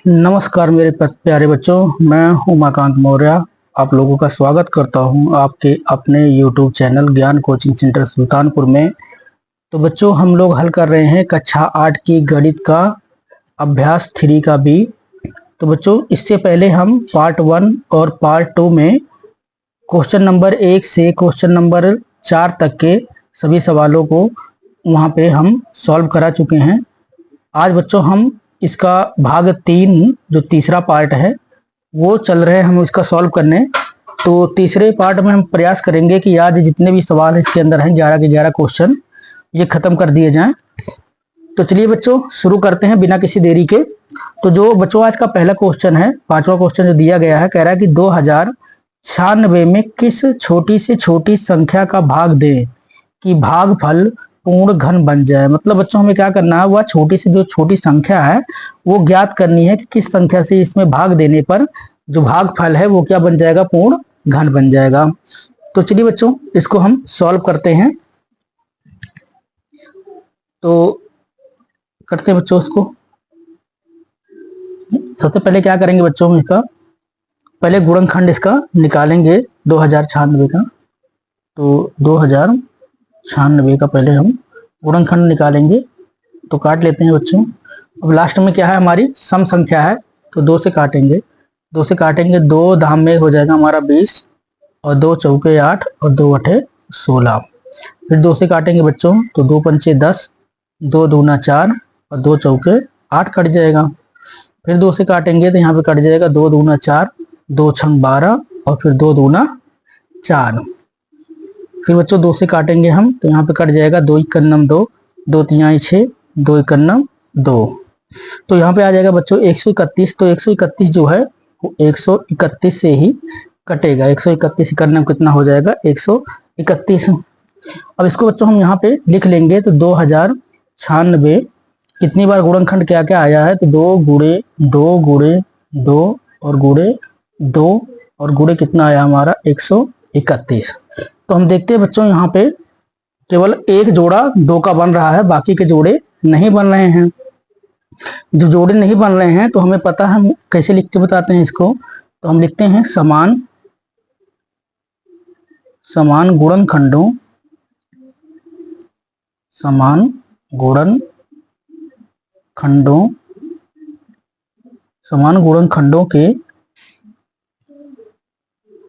नमस्कार मेरे प्यारे बच्चों, मैं उमाकांत मौर्य आप लोगों का स्वागत करता हूं आपके अपने YouTube चैनल ज्ञान कोचिंग सेंटर सुल्तानपुर में। तो बच्चों, हम लोग हल कर रहे हैं कक्षा 8 की गणित का अभ्यास 3 का बी। तो बच्चों, इससे पहले हम पार्ट 1 और पार्ट 2 में क्वेश्चन नंबर 1 से क्वेश्चन नंबर 4 तक के सभी सवालों को वहां पे हम सॉल्व करा चुके हैं। आज बच्चों हम इसका भाग 3 जो तीसरा पार्ट है वो चल रहे हैं हम इसका सॉल्व करने। तो तीसरे पार्ट में हम प्रयास करेंगे कि आज जितने भी सवाल इसके अंदर हैं 11 के 11 क्वेश्चन ये खत्म कर दिए जाएं। तो चलिए बच्चों शुरू करते हैं बिना किसी देरी के। तो जो बच्चों आज का पहला क्वेश्चन है, पांचवा क्वेश्चन जो दिया गया है, कह रहा है कि 2096 में किस छोटी से छोटी संख्या का भाग दें कि भागफल पूर्ण घन बन जाए। मतलब बच्चों हमें क्या करना है, वह छोटी से जो छोटी संख्या है वो ज्ञात करनी है कि किस संख्या से इसमें भाग देने पर जो भागफल है वो क्या बन जाएगा, पूर्ण घन बन जाएगा। तो चलिए बच्चों इसको हम सॉल्व करते हैं। तो करते हैं बच्चों इसको। सबसे पहले क्या करेंगे बच्चों, हम इसका पहले गुणनखंड इसका निकालेंगे 2096 का। तो 2096 का पहले हम गुणनखंड निकालेंगे। तो काट लेते हैं बच्चों। अब लास्ट में क्या है, हमारी सम संख्या है तो 2 से काटेंगे। 2 से काटेंगे, 2 धाम में हो जाएगा हमारा 20 और 2 चौके 8 और 2 अठे 16। फिर 2 से काटेंगे बच्चों तो 2 पंचे 10, 2 दूना 4 और 2 चौके 8 कट जाएगा। फिर 2 से काटेंगे तो यहाँ पे कट जाएगा 2 दूना 4, 2 छंग 12 और फिर 2 दूना 4। फिर बच्चों 2 से काटेंगे हम तो यहाँ पे कट जाएगा 2 इक्कन्नम 2, 2 तिहाई 6, 2 इक्कन्नम 2। तो यहाँ पे आ जाएगा बच्चों 131। तो 131 जो है वो 131 से ही कटेगा। 131 इक्कन्नम कितना हो जाएगा, 131। अब इसको बच्चों हम यहाँ पे लिख लेंगे। तो 2096 कितनी बार गुणनखंड क्या क्या आया है, तो 2 गुणे 2 गुणे 2 और गुणे 2 और गुणे कितना आया हमारा 131। तो हम देखते हैं बच्चों यहाँ पे केवल एक जोड़ा 2 का बन रहा है, बाकी के जोड़े नहीं बन रहे हैं। जो जोड़े नहीं बन रहे हैं तो हमें पता है हम कैसे लिख के बताते हैं इसको। तो हम लिखते हैं समान गुणनखंडों, समान गुणनखंडों के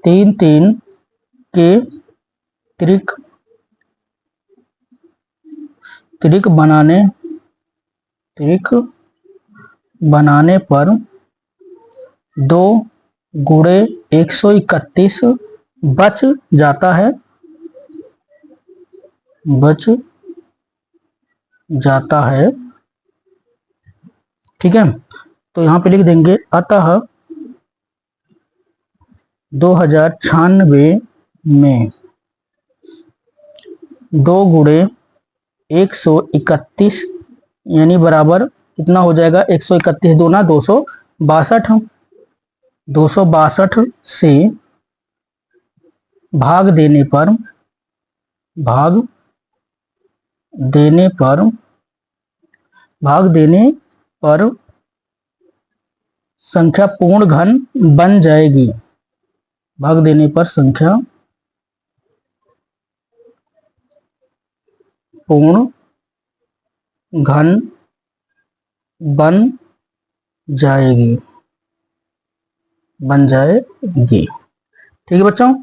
3-3 के त्रिक बनाने पर 2 गुणे 131 बच जाता है। ठीक है। तो यहाँ पे लिख देंगे अतः 2096 में 2 गुणे 131 यानी बराबर कितना हो जाएगा, 131 दूना 262। 262 से भाग देने पर संख्या पूर्ण घन बन जाएगी। भाग देने पर संख्या पूर्ण घन बन जाएगी। ठीक है बच्चों।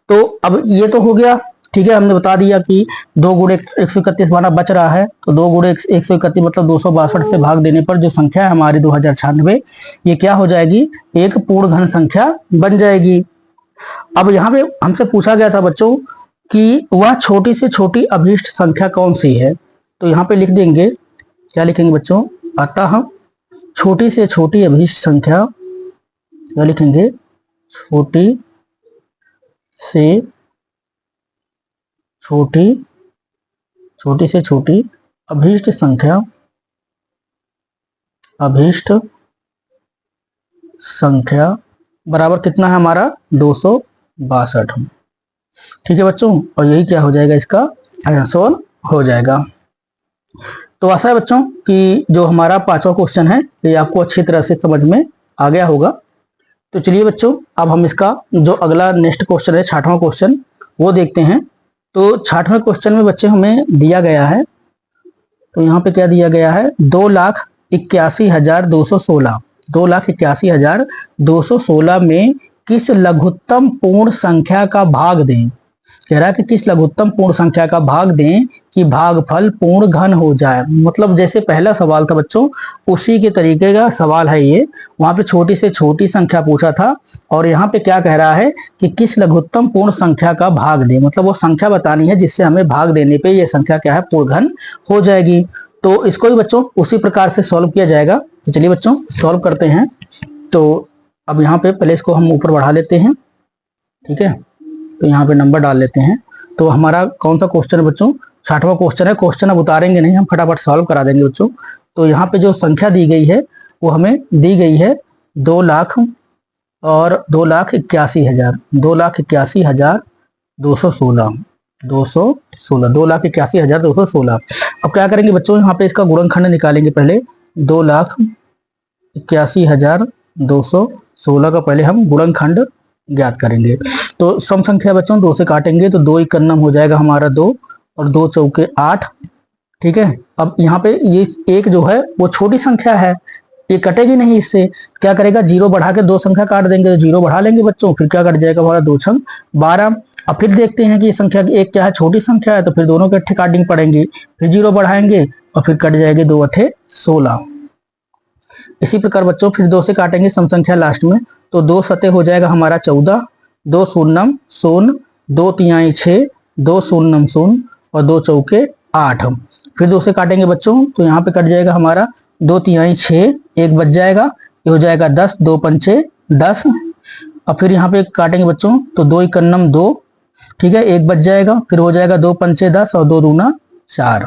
तो अब ये तो हो गया। ठीक है, हमने बता दिया कि 2 गुणे 131 हमारा बच रहा है। तो 2 गुणे 131 मतलब 262 से भाग देने पर जो संख्या है हमारी 2096 ये क्या हो जाएगी, एक पूर्ण घन संख्या बन जाएगी। अब यहाँ पे हमसे पूछा गया था बच्चों कि वह छोटी से छोटी अभीष्ट संख्या कौन सी है। तो यहाँ पे लिख देंगे, क्या लिखेंगे बच्चों, अतः छोटी से छोटी अभीष्ट संख्या, क्या लिखेंगे, छोटी से छोटी अभीष्ट संख्या बराबर कितना है हमारा 262। ठीक है बच्चों, और यही क्या हो जाएगा, इसका आंसर हो जाएगा। तो आशा है बच्चों कि जो हमारा 5वां क्वेश्चन है ये आपको अच्छी तरह से समझ में आ गया होगा। तो चलिए बच्चों, अब हम इसका जो अगला नेक्स्ट क्वेश्चन है 6वां क्वेश्चन वो देखते हैं। तो 6वें क्वेश्चन में बच्चे हमें दिया गया है, तो यहाँ पे क्या दिया गया है, 2,81,216 2,81,216 में किस लघुत्तम पूर्ण संख्या का भाग दें। कह रहा है कि किस लघुत्तम पूर्ण संख्या का भाग दें कि भागफल पूर्ण घन हो जाए। मतलब जैसे पहला सवाल था बच्चों, उसी के तरीके का सवाल है ये। वहां पे छोटी से छोटी संख्या पूछा था और यहाँ पे क्या कह रहा है कि किस लघुत्तम पूर्ण संख्या का भाग दें, मतलब वो संख्या बतानी है जिससे हमें भाग देने पे ये संख्या क्या है, पूर्ण घन हो जाएगी। तो इसको भी बच्चों उसी प्रकार से सॉल्व किया जाएगा। तो चलिए बच्चों सॉल्व करते हैं। तो अब यहाँ पे पहले इसको हम ऊपर बढ़ा लेते हैं, ठीक है। तो यहाँ पे नंबर डाल लेते हैं। तो हमारा कौन सा क्वेश्चन है बच्चों, 6वां क्वेश्चन है। क्वेश्चन अब उतारेंगे नहीं, हम फटाफट सॉल्व करा देंगे बच्चों। तो यहाँ पे जो संख्या दी गई है वो हमें दी गई है 2 लाख और 2,81,000 2,81,216 2,81,216। अब क्या करेंगे बच्चों, यहाँ पे इसका गुणनखंड निकालेंगे। पहले 2,81,216 का पहले हम गुणनखंड ज्ञात करेंगे। तो सम संख्या बच्चों 2 से काटेंगे तो 2 इकन्नम हो जाएगा हमारा 2 और 2 चौके 8, ठीक है। अब यहाँ पे ये एक जो है वो छोटी संख्या है, ये कटेगी नहीं इससे। क्या करेगा, 0 बढ़ा के 2 संख्या काट देंगे, तो 0 बढ़ा लेंगे बच्चों, फिर क्या कट जाएगा हमारा 2 छंग 12। अब फिर देखते हैं कि ये संख्या एक क्या है, छोटी संख्या है, तो फिर दोनों के इकट्ठे काटनी पड़ेंगे। फिर 0 बढ़ाएंगे और फिर कट जाएंगे 2 अठे 16। इसी प्रकार बच्चों फिर 2 से काटेंगे सम संख्या लास्ट में, तो 2 सते हो जाएगा हमारा 14, 2 शून्यम शून्य, 2 तिहाई 6, 2 शून्यम शून्य और 2 चौके 8। फिर 2 से काटेंगे बच्चों, तो यहाँ पे कट जाएगा हमारा 2 तिहाई 6, 1 बच जाएगा, ये हो जाएगा 10, 2 पंचे 10। अब फिर यहाँ पे काटेंगे बच्चों, तो 2 इकन्नम 2, ठीक है, 1 बच जाएगा, फिर हो जाएगा 2 पंचे 10 और 2 दूना 4।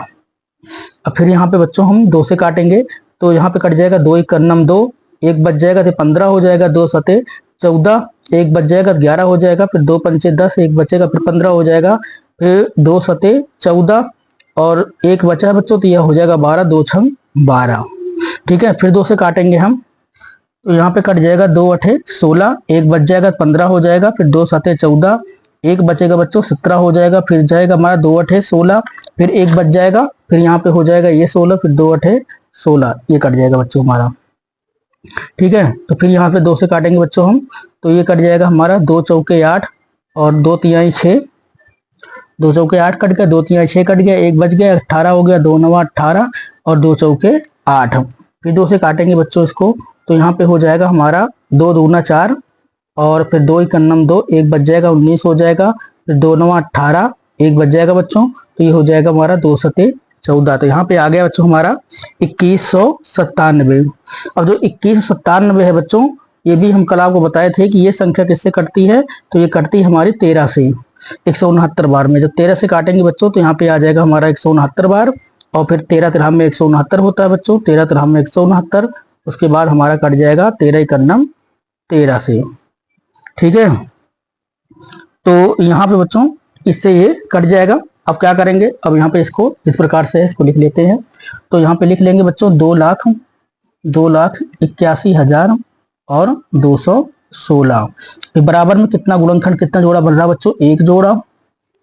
अब फिर यहाँ पे बच्चों हम 2 से काटेंगे, तो यहाँ पे कट जाएगा 2 इकन्नम 2, 1 बच जाएगा, तो 15 हो जाएगा, 2 सते 14, 1 बच जाएगा, 11 हो जाएगा, फिर 2 पंचे 10, 1 बचेगा, फिर 15 हो जाएगा, फिर 2 सते 14 और 1 बचा है बच्चों, तो यह हो जाएगा 12, 2 छंग 12, ठीक है। फिर 2 से काटेंगे हम, तो यहाँ पे कट जाएगा 2 अठे 16, 1 बच जाएगा, 15 हो जाएगा, फिर 2 सते 14, 1 बचेगा बच्चों, 17 हो जाएगा, फिर जाएगा हमारा 2 अठे 16, फिर 1 बच जाएगा, फिर यहाँ पे हो जाएगा ये 16, फिर 2 अठे 16, ये कट जाएगा बच्चों हमारा, ठीक है। तो फिर यहाँ पे 2 से काटेंगे बच्चों हम, तो ये कट जाएगा हमारा 2 चौके 8 और 2 तिहाई 6, 2 चौके 8 कट गया, 2 तिहाई 6 कट गया, 1 बच गया, 18 हो गया, 2 नवा 18 और 2 चौके 8। फिर 2 से काटेंगे बच्चों इसको, तो यहाँ पे हो जाएगा हमारा 2 दूना 4 और फिर 2 इकन्नम 2, 1 बच जाएगा, 19 हो जाएगा, फिर 2 नवा 18, 1 बच जाएगा बच्चों, तो ये हो जाएगा हमारा 2 सते 14। तो यहाँ पे आ गया बच्चों हमारा 2197। अब जो 2197 है बच्चों, ये भी हम कल आपको बताए थे कि ये संख्या किससे कटती है, तो ये कटती है हमारी 13 से, 169 बार में। जब 13 से काटेंगे बच्चों, तो यहाँ पे आ जाएगा हमारा 169 बार और फिर 13 तिरहम में 169 होता है बच्चों, 13 तिरहम में 169, उसके बाद हमारा कट जाएगा 13 इकन्नम 13 से, ठीक है। तो यहाँ पे बच्चों इससे ये कट जाएगा। अब क्या करेंगे, अब यहाँ पे इसको इस प्रकार से इसको लिख लेते हैं। तो यहाँ पे लिख लेंगे बच्चों 2,81,000 और 216। बराबर में कितना गुणनखंड, कितना जोड़ा बन रहा है बच्चों, 1 जोड़ा,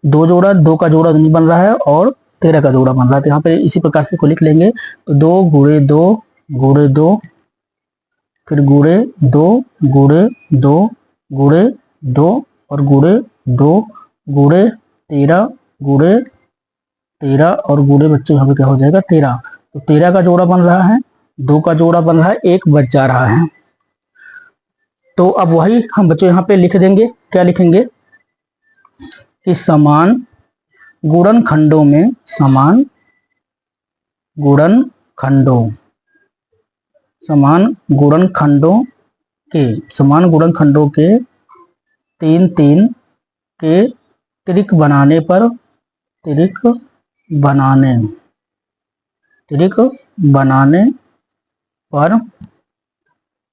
2 जोड़ा, 2 का जोड़ा नहीं बन रहा है और 13 का जोड़ा बन रहा है। तो यहाँ पे इसी प्रकार से को लिख लेंगे, तो 2 गुणे 2 गुणे 2 फिर गुणे 2 गुणे 2 गुणे 2 और गुणे 2 गुणे 13 गुणे 13 और गुणे बच्चों यहाँ पे क्या हो जाएगा 13। तो 13 का जोड़ा बन रहा है, 2 का जोड़ा बन रहा है, 1 बच जा रहा है। तो अब वही हम बच्चों यहाँ पे लिख देंगे, क्या लिखेंगे कि समान गुणनखंडों में, समान गुणनखंडों के 3-3 के त्रिक बनाने पर,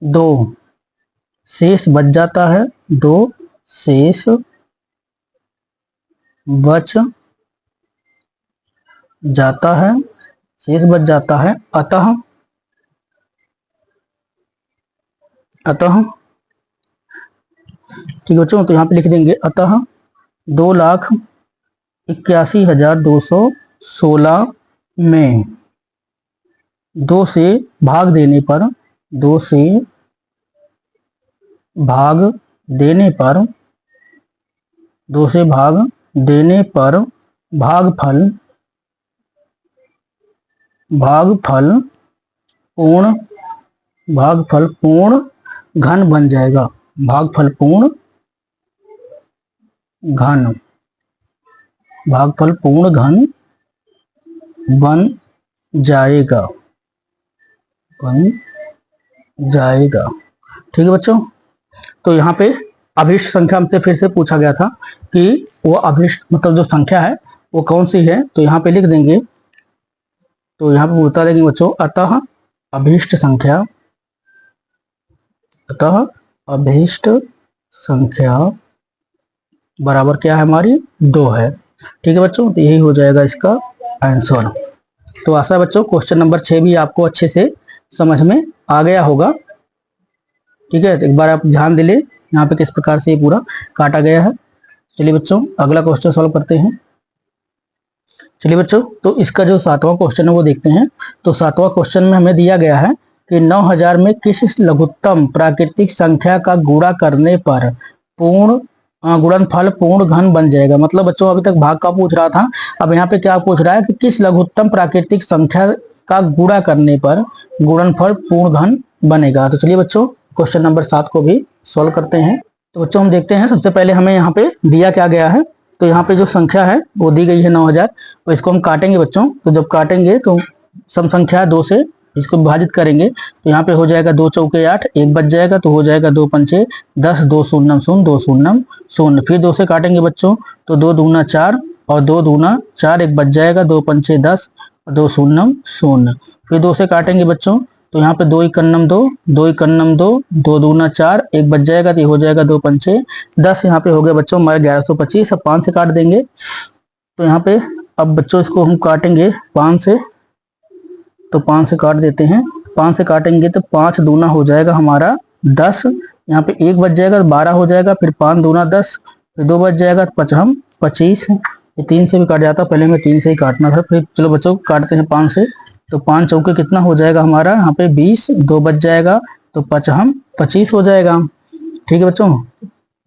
दो शेष बच जाता है, 2 शेष बच जाता है शेष बच जाता है। अतः अतः ठीक है बच्चों, तो यहाँ पे लिख देंगे अतः 2,81,216 में 2 से भाग देने पर 2 से भाग देने पर 2 से भाग देने पर भागफल पूर्ण घन बन जाएगा। भागफल पूर्ण घन बन जाएगा। ठीक है बच्चों, तो यहाँ पे अभीष्ट संख्या हमसे फिर से पूछा गया था कि वो अभीष्ट मतलब जो संख्या है वो कौन सी है, तो यहाँ पे लिख देंगे। तो यहाँ पे बता देंगे बच्चों, अतः अभीष्ट संख्या बराबर क्या है हमारी 2 है। ठीक है बच्चों, तो यही हो जाएगा इसका आंसर। तो आशा है बच्चों क्वेश्चन नंबर 6 भी आपको अच्छे से समझ में आ गया होगा। ठीक है, तो एक बार आप ध्यान दे ले यहाँ पे किस प्रकार से ये पूरा काटा गया है। चलिए बच्चों अगला क्वेश्चन सॉल्व करते हैं। चलिए बच्चों, तो इसका जो 7वां क्वेश्चन है वो देखते हैं। तो 7वां क्वेश्चन में हमें दिया गया है कि 9000 में किस लघुत्तम प्राकृतिक संख्या का गुणा करने पर गुणनफल पूर्ण घन बन जाएगा। मतलब बच्चों अभी तक भाग का पूछ रहा था, अब यहाँ पे क्या पूछ रहा है कि किस लघुत्तम प्राकृतिक संख्या का गुणा करने पर गुणनफल पूर्ण घन बनेगा। तो चलिए बच्चों क्वेश्चन नंबर 7 को भी सॉल्व करते हैं। तो बच्चों हम देखते हैं, सबसे पहले हमें यहाँ पे दिया क्या गया है। तो यहाँ पे जो संख्या है वो दी गई है 9000, तो इसको हम काटेंगे बच्चों। तो जब काटेंगे तो सम संख्या 2 से इसको विभाजित करेंगे, तो यहाँ पे हो जाएगा 2 चौके 8, 1 बच जाएगा तो हो जाएगा 2 पंचे 10, 2 शून्य 0, 2 शून्य 0। फिर 2 से काटेंगे बच्चों, तो 2 दूना 4 और 2 दूना 4, 1 बच जाएगा, 2 पंचे 10 और 2 शून्य 0। फिर 2 से काटेंगे बच्चों, तो यहाँ पे 2 इकन्नम 2, 2 इकन्नम 2, 2 दूना 4, 1 बच जाएगा तो ये हो जाएगा 2 पंचे 10। यहाँ पे हो गया बच्चों हमारे 1125। अब 5 से काट देंगे, तो यहाँ पे अब बच्चों इसको हम काटेंगे 5 से, तो 5 से काट देते हैं। 5 से काटेंगे तो 5 दूना हो जाएगा हमारा 10, यहाँ पे 1 बच जाएगा 12 हो जाएगा, फिर 5 दूना 10, फिर 2 बच जाएगा 5 25। ये 3 से भी काट जाता, पहले में 3 से ही काटना था। फिर चलो बच्चों काटते हैं 5 से, तो 5 चौके कितना हो जाएगा हमारा यहाँ पे 20, 2 बच जाएगा तो 5 25 हो जाएगा। ठीक है बच्चों,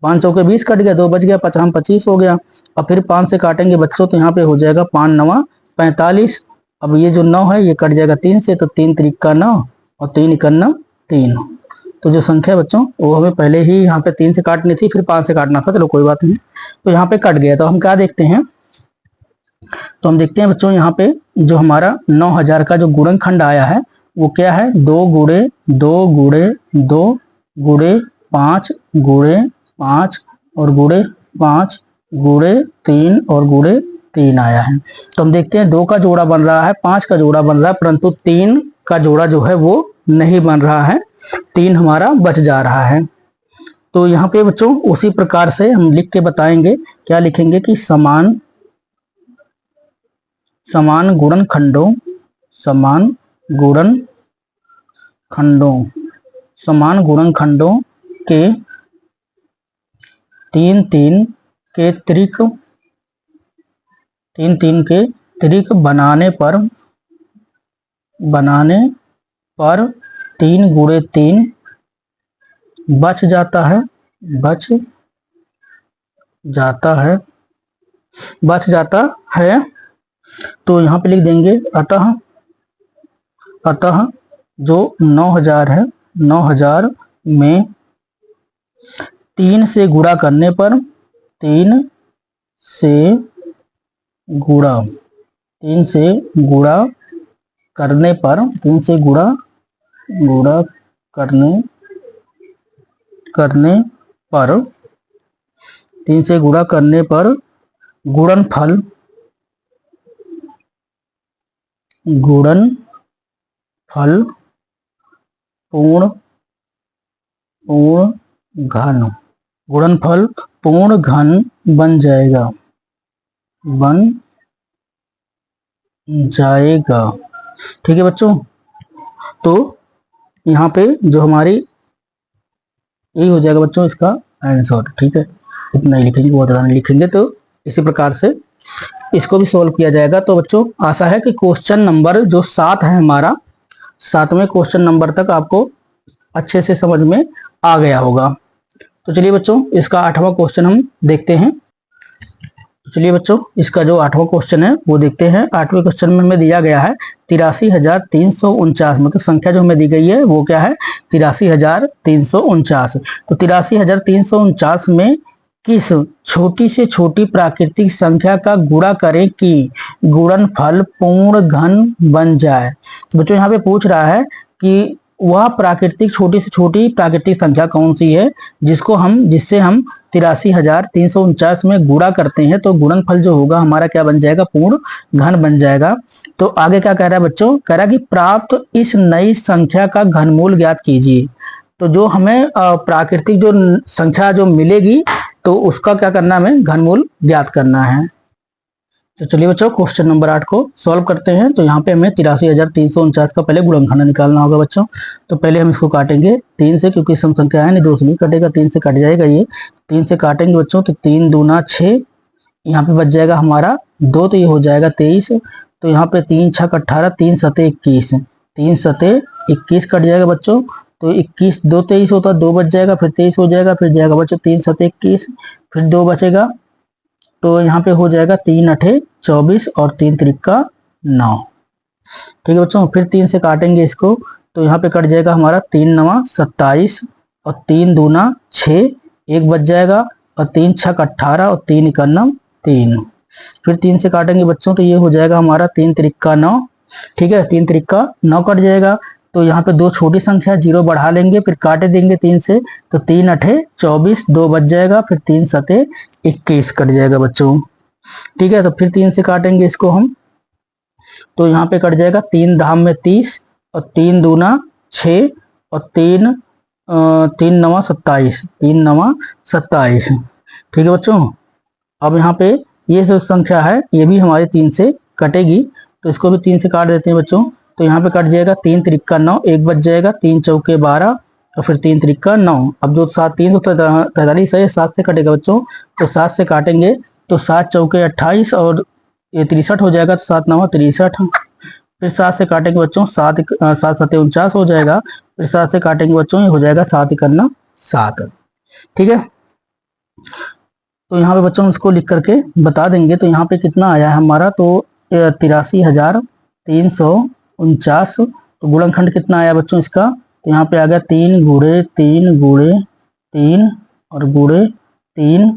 5 चौके 20 कट गया, 2 बच गया, 5 25 हो गया। अब फिर 5 से काटेंगे बच्चों, तो यहाँ पे हो जाएगा 5 9 45। अब ये जो 9 है ये कट जाएगा 3 से, तो 3 त्रिका 9 और 3 इकन्ना 3। तो जो संख्या बच्चों वो हमें पहले ही यहाँ पे 3 से काटनी थी, फिर 5 से काटना था, चलो कोई बात नहीं। तो यहाँ पे कट गया, तो हम क्या देखते हैं, तो हम देखते हैं बच्चों यहाँ पे जो हमारा 9000 का जो गुणनखंड आया है वो क्या है, 2 गुणे 2 गुणे 2 गुणे 5 गुणे 5 और गुणे 5 गुणे 3 और गुणे 3 आया है। तो हम देखते हैं 2 का जोड़ा बन रहा है, 5 का जोड़ा बन रहा है, परंतु 3 का जोड़ा जो है वो नहीं बन रहा है, 3 हमारा बच जा रहा है। तो यहाँ पे बच्चों उसी प्रकार से हम लिख के बताएंगे, क्या लिखेंगे कि समान गुणनखंडों के 3 के त्रिक बनाने पर 3 गुणे 3 बच जाता है। तो यहाँ पे लिख देंगे अतः जो 9000 है, 9000 में 3 से गुणा करने पर 3 से गुणा करने पर 3 से गुणा करने पर गुणनफल पूर्ण घन बन जाएगा। ठीक है बच्चों, तो यहाँ पे जो हमारी यही हो जाएगा बच्चों इसका आंसर। ठीक है, इतना ही लिखेंगे, बहुत ज़्यादा नहीं लिखेंगे। तो इसी प्रकार से इसको भी सोल्व किया जाएगा। तो बच्चों आशा है कि क्वेश्चन नंबर जो 7 है हमारा, 7वें क्वेश्चन नंबर तक आपको अच्छे से समझ में आ गया होगा। तो चलिए बच्चों इसका 8वां क्वेश्चन हम देखते हैं। तो चलिए बच्चों इसका जो 8वां क्वेश्चन है वो देखते हैं। 8वें क्वेश्चन में हमें दिया गया है 83,349, मतलब संख्या जो हमें दी गई है वो क्या है, 83,349। तो 83,349 में किस छोटी से छोटी प्राकृतिक संख्या का गुणा करें कि गुणनफल पूर्ण घन बन जाए। तो बच्चों यहाँ पे पूछ रहा है कि वह प्राकृतिक छोटी से छोटी प्राकृतिक संख्या कौन सी है जिससे हम 83,349 में गुणा करते हैं तो गुणनफल जो होगा हमारा क्या बन जाएगा, पूर्ण घन बन जाएगा। तो आगे क्या कह रहा है बच्चों, कह रहा है कि प्राप्त इस नई संख्या का घनमूल ज्ञात कीजिए। तो जो हमें प्राकृतिक जो संख्या जो मिलेगी तो उसका क्या करना है, हमें घनमूल ज्ञात करना है। तो चलिए बच्चों क्वेश्चन नंबर 8 को सॉल्व करते हैं। तो यहाँ पे हमें 83,349 का पहले गुणनखंड निकालना होगा बच्चों। तो पहले हम इसको काटेंगे 3 से, क्योंकि सम संख्या है नहीं, 2 से नहीं कटेगा, 3 से कट जाएगा ये। 3 से काटेंगे बच्चों तो 3 दूना 6, यहाँ पे बच जाएगा हमारा 2, तो ये हो जाएगा 23। तो यहाँ पे 3 छक 18, 3 सते 21, 3 सते 21 कट जाएगा बच्चों। तो 21 2 23 होता, 2 बच जाएगा, फिर 23 हो जाएगा, फिर जाएगा बच्चों 3 सते 21, फिर 2 बचेगा। तो यहाँ पे हो जाएगा 3 अठे 24 और 3 त्रिका 9। ठीक है बच्चों, फिर 3 से काटेंगे इसको तो यहाँ पे कट जाएगा हमारा 3 नवा 27 और 3 दूना 6, 1 बच जाएगा, और 3 छक 18 और 3 इकन्नम 3। फिर 3 से काटेंगे बच्चों तो ये हो जाएगा हमारा 3 त्रिका 9। ठीक है, 3 त्रिका 9 कट जाएगा। तो यहाँ पे 2 छोटी संख्या 0 बढ़ा लेंगे, फिर काटे देंगे 3 से, तो 3 अठे 24, 2 बच जाएगा, फिर 3 सते 21 कट जाएगा बच्चों। ठीक है, तो फिर 3 से काटेंगे इसको हम तो यहाँ पे कट जाएगा 3 धाम में 30 और 3 दूना 6 और 3 नवा 27, 3 नवा 27। ठीक है बच्चों, अब यहाँ पे ये जो संख्या है ये भी हमारे 3 से कटेगी, तो इसको भी 3 से काट देते हैं बच्चों। तो यहाँ पे कट जाएगा 3 त्रिका 9, 1 बच जाएगा, 3 चौके 12 और फिर 3 त्रिका 9। अब जो 7 3 43 है, 7 से कटेगा बच्चों। तो 7 से काटेंगे तो 7 चौके 28 और ये 63 हो जाएगा, तो 7 9 63। फिर 7 से काटेंगे बच्चों 7 सते 49 हो जाएगा। फिर 7 से काटेंगे बच्चों ये हो जाएगा 7 इकन्ना 7। ठीक है, तो यहाँ पे बच्चों इसको लिख करके बता देंगे। तो यहाँ पे कितना आया है हमारा, तो 83,349। तो गुणनखंड कितना आया बच्चों इसका, तो यहाँ पे आ गया 3 गुणे 3 गुणे 3 और गुणे 3,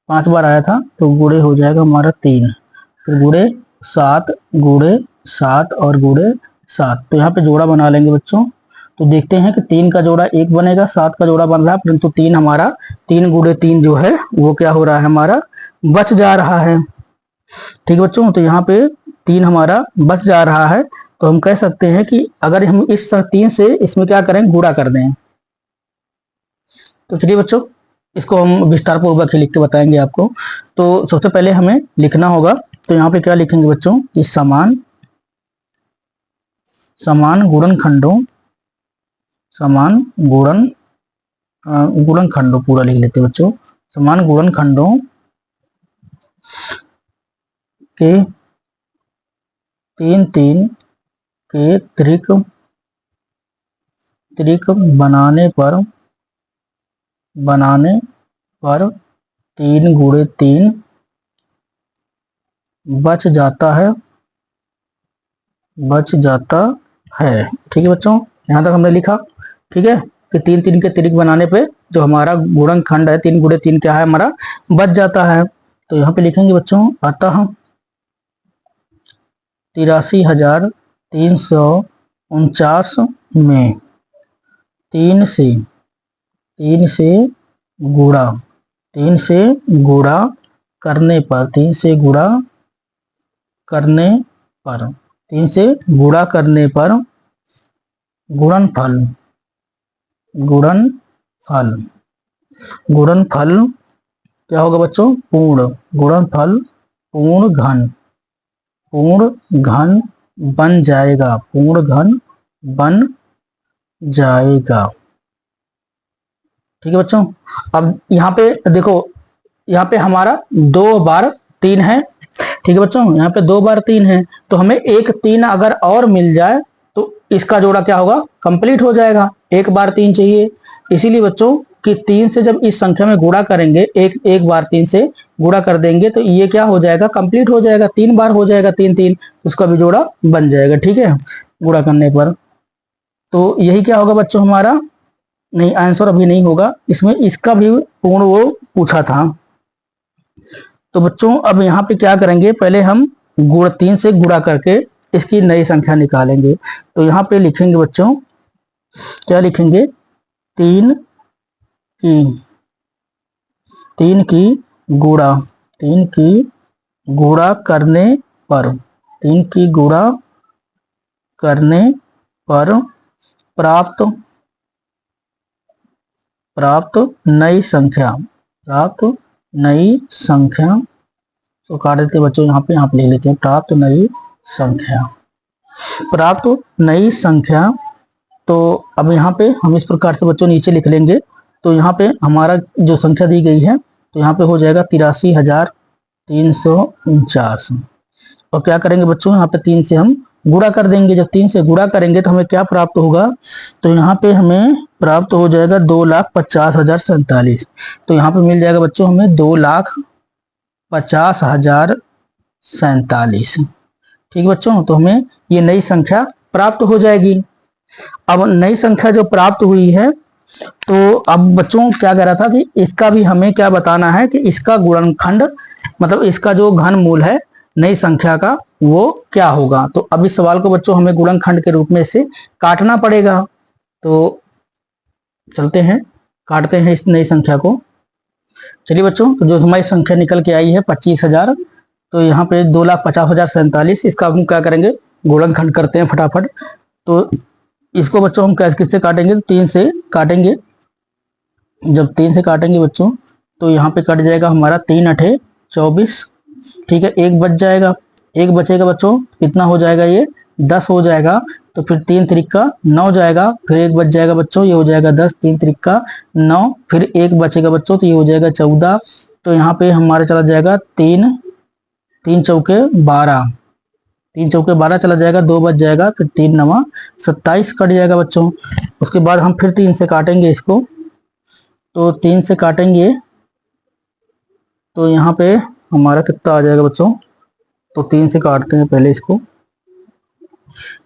5 बार आया था, तो गुणे हो जाएगा हमारा 3, फिर गुणे 7 गुणे 7 और गुणे 7। तो यहाँ पे जोड़ा बना लेंगे बच्चों। तो देखते हैं कि 3 का जोड़ा 1 बनेगा, 7 का जोड़ा बन रहा है, परंतु 3 हमारा 3 गुणे 3 जो है वो क्या हो रहा है, हमारा बच जा रहा है। ठीक है बच्चों, तो यहाँ पे 3 हमारा बच जा रहा है। तो हम कह सकते हैं कि अगर हम इस 3 से इसमें क्या करें, गुणा कर दें। तो चलिए बच्चों इसको हम विस्तार पूर्वक ही लिख के बताएंगे आपको। तो सबसे पहले हमें लिखना होगा, तो यहाँ पे क्या लिखेंगे बच्चों कि समान गुणनखंडों, समान गुणनखंडों पूरा लिख लेते हैं बच्चों। समान गुणनखंडों के 3 के त्रिक बनाने पर 3 गुणे 3 बच जाता है। ठीक है बच्चों, यहाँ तक हमने लिखा। ठीक है, कि 3 3 के त्रिक बनाने पे जो हमारा गुणनखंड है 3 गुणे 3 क्या है, हमारा बच जाता है। तो यहाँ पे लिखेंगे बच्चों, अतः 83,349 में 3 से गुणा करने पर 3 से गुणा करने पर गुणनफल क्या होगा बच्चों, पूर्ण। गुणनफल पूर्ण घन बन जाएगा, पूर्ण घन बन जाएगा। ठीक है बच्चों। अब यहाँ पे देखो, यहाँ पे हमारा 2 बार 3 है। ठीक है बच्चों, यहाँ पे 2 बार 3 है, तो हमें एक 3 अगर और मिल जाए तो इसका जोड़ा क्या होगा, कंप्लीट हो जाएगा। एक बार 3 चाहिए, इसीलिए बच्चों कि 3 से जब इस संख्या में गुणा करेंगे, एक बार 3 से गुणा कर देंगे तो ये क्या हो जाएगा, कंप्लीट हो जाएगा। 3 बार हो जाएगा 3 3, उसका भी जोड़ा बन जाएगा। ठीक है, गुणा करने पर तो यही क्या होगा बच्चों हमारा, नहीं आंसर अभी नहीं होगा इसमें, इसका भी पूर्ण वो पूछा था। तो बच्चों अब यहाँ पे क्या करेंगे, पहले हम 3 से गुणा करके इसकी नई संख्या निकालेंगे। तो यहाँ पे लिखेंगे बच्चों, क्या लिखेंगे, 3 की गुणा, 3 की गुणा करने पर, 3 की गुणा करने पर प्राप्त नई संख्या, प्राप्त नई संख्या। तो काट देते बच्चों, यहाँ पे लिख लेते हैं प्राप्त नई संख्या, प्राप्त नई संख्या। तो अब यहाँ पे हम इस प्रकार से बच्चों नीचे लिख लेंगे। तो यहाँ पे हमारा जो संख्या दी गई है, तो यहाँ पे हो जाएगा 83,349। और क्या करेंगे बच्चों, यहाँ पे 3 से हम गुणा कर देंगे। जब 3 से गुणा करेंगे तो हमें क्या प्राप्त होगा, तो यहाँ पे हमें प्राप्त हो जाएगा 2,50,047। तो यहाँ पे मिल जाएगा बच्चों हमें 2,50,047। ठीक है बच्चों, तो हमें ये नई संख्या प्राप्त हो जाएगी। अब नई संख्या जो प्राप्त हुई है, तो अब बच्चों क्या कह रहा था कि इसका भी हमें क्या बताना है कि इसका गुणनखंड, मतलब इसका जो घन मूल है नई संख्या का, वो क्या होगा। तो अब इस सवाल को बच्चों हमें गुणनखंड के रूप में इसे काटना पड़ेगा। तो चलते हैं, काटते हैं इस नई संख्या को। चलिए बच्चों, तो जो हमारी संख्या निकल के आई है 25,000, तो यहाँ पे 2,50,047, इसका हम क्या करेंगे, गुणनखंड करते हैं फटाफट। तो इसको बच्चों हम किससे काटेंगे, तो 3 से काटेंगे। जब 3 से काटेंगे बच्चों, तो यहाँ पे कट जाएगा हमारा 3 8 24। ठीक है, एक बच जाएगा, एक बचेगा बच्चों, कितना हो जाएगा, ये 10 हो जाएगा। तो फिर 3 त्रिका 9 जाएगा, फिर एक बच जाएगा बच्चों, ये हो जाएगा 10, 3 त्रिका 9, फिर एक बचेगा बच्चों, तो ये हो जाएगा 14। तो यहाँ पे हमारे चला जाएगा 3 चौके 12, 3 चौके 12 चला जाएगा, 2 बच जाएगा, फिर 3 9 27 कट जाएगा बच्चों। उसके बाद हम फिर 3 से काटेंगे इसको। तो 3 से काटेंगे तो यहाँ पे हमारा कितना आ जाएगा बच्चों, तो 3 से काटते हैं पहले इसको।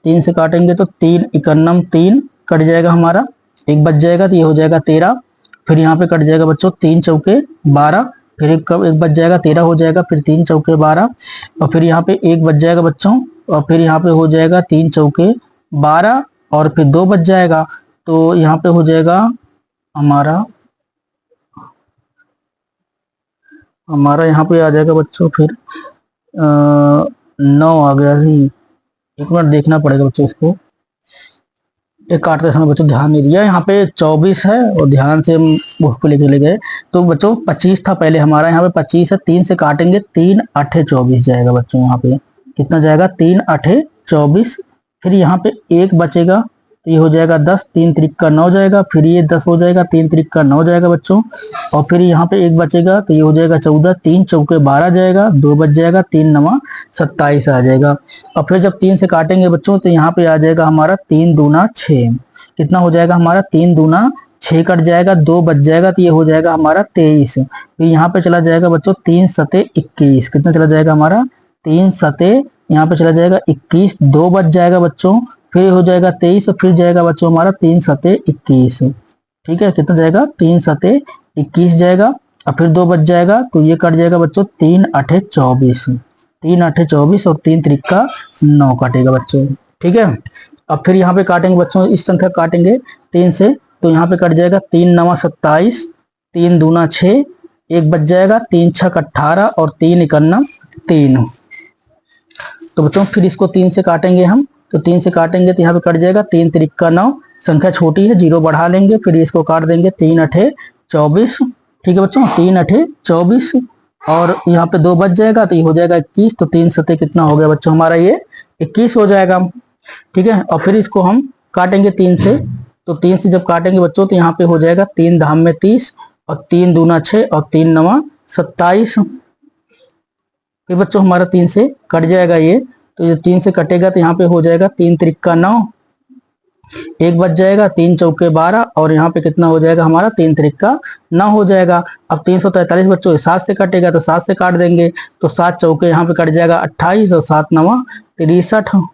3 से काटेंगे तो 3 इकन्नम 3 कट जाएगा हमारा, एक बच जाएगा, तो ये हो जाएगा 13। फिर यहाँ पे कट जाएगा बच्चों 3 चौके 12, फिर एक बच जाएगा, 13 हो जाएगा, फिर 3 चौके 12, और फिर यहाँ पे एक बच जाएगा बच्चों, और फिर यहाँ पे हो जाएगा 3 चौके 12, और फिर 2 बच जाएगा। तो यहाँ पे हो जाएगा हमारा यहाँ पे आ जाएगा बच्चों, फिर 9 आ गया ही। एक मिनट देखना पड़ेगा बच्चों इसको, एक काटते समय बच्चों ध्यान नहीं दिया, यहाँ पे 24 है और ध्यान से हम उसको लेके चले गए। तो बच्चों 25 था पहले हमारा, यहाँ पे 25 है, 3 से काटेंगे, 3 8 24 जाएगा बच्चों। यहाँ पे कितना जाएगा, 3 8 24। फिर यहाँ पे एक बचेगा, तो ये हो जाएगा 10, 3 त्रिका 9 जाएगा, फिर ये 10 हो जाएगा, 3 त्रिका 9 जाएगा बच्चों। और फिर यहाँ पे एक बचेगा, तो ये हो जाएगा 14, 3 चौके 12 जाएगा, 2 बच जाएगा, 3 9 27 आ जाएगा। और फिर जब 3 से काटेंगे बच्चों, तो यहाँ पे आ जाएगा हमारा 3 दूना 6। कितना हो जाएगा हमारा, 3 दूना 6 कट जाएगा, 2 बच जाएगा, तो ये हो जाएगा हमारा 23। फिर यहाँ पे चला जाएगा बच्चों 3 सते 21, कितना चला जाएगा हमारा, 3 सते यहाँ पे चला जाएगा 21, 2 बच जाएगा बच्चों, फिर हो जाएगा 23, और फिर जाएगा बच्चों हमारा 3 सते 21। ठीक है, कितना जाएगा, 3 सते 21 जाएगा, और फिर 2 बच जाएगा, तो ये कट जाएगा बच्चों 3 8 24, 3 8 24, और 3 त्रिका 9 काटेगा बच्चों। ठीक है, अब फिर यहाँ पे काटेंगे बच्चों, इस संख्या काटेंगे 3 से, तो यहाँ पे कट जाएगा 3 9 27, 3 दूना 6, एक बच जाएगा, 3 6 18, और 3 इकन्ना 3। तो बच्चों फिर इसको 3 से काटेंगे हम, तो 3 से काटेंगे तो यहाँ पे कट जाएगा, 3 त्रिका 9, संख्या छोटी है, 0 बढ़ा लेंगे, फिर इसको काट देंगे, 3 8 24। ठीक है बच्चों, 3 8 24, और यहाँ पे 2 बच जाएगा, तो ये हो जाएगा 21। तो 3 सते कितना हो गया बच्चों हमारा, ये 21 हो जाएगा। ठीक है, और फिर इसको हम काटेंगे 3 से, तो 3 से जब काटेंगे बच्चों तो यहाँ पे हो जाएगा 3 धाम में 30 और 3 दूना 6 और 3 नवा 27। फिर बच्चों हमारा 3 से कट जाएगा ये, तो ये 3 से कटेगा तो यहाँ पे हो जाएगा 3 त्रिका 9, एक बच जाएगा, 3 चौके 12 और यहाँ पे कितना हो जाएगा हमारा 3 त्रिका 9 हो जाएगा। अब 343 बच्चों 7 से कटेगा तो 7 से काट देंगे, तो 7 चौके यहाँ पे कट जाएगा 28 और 7 नवा 63।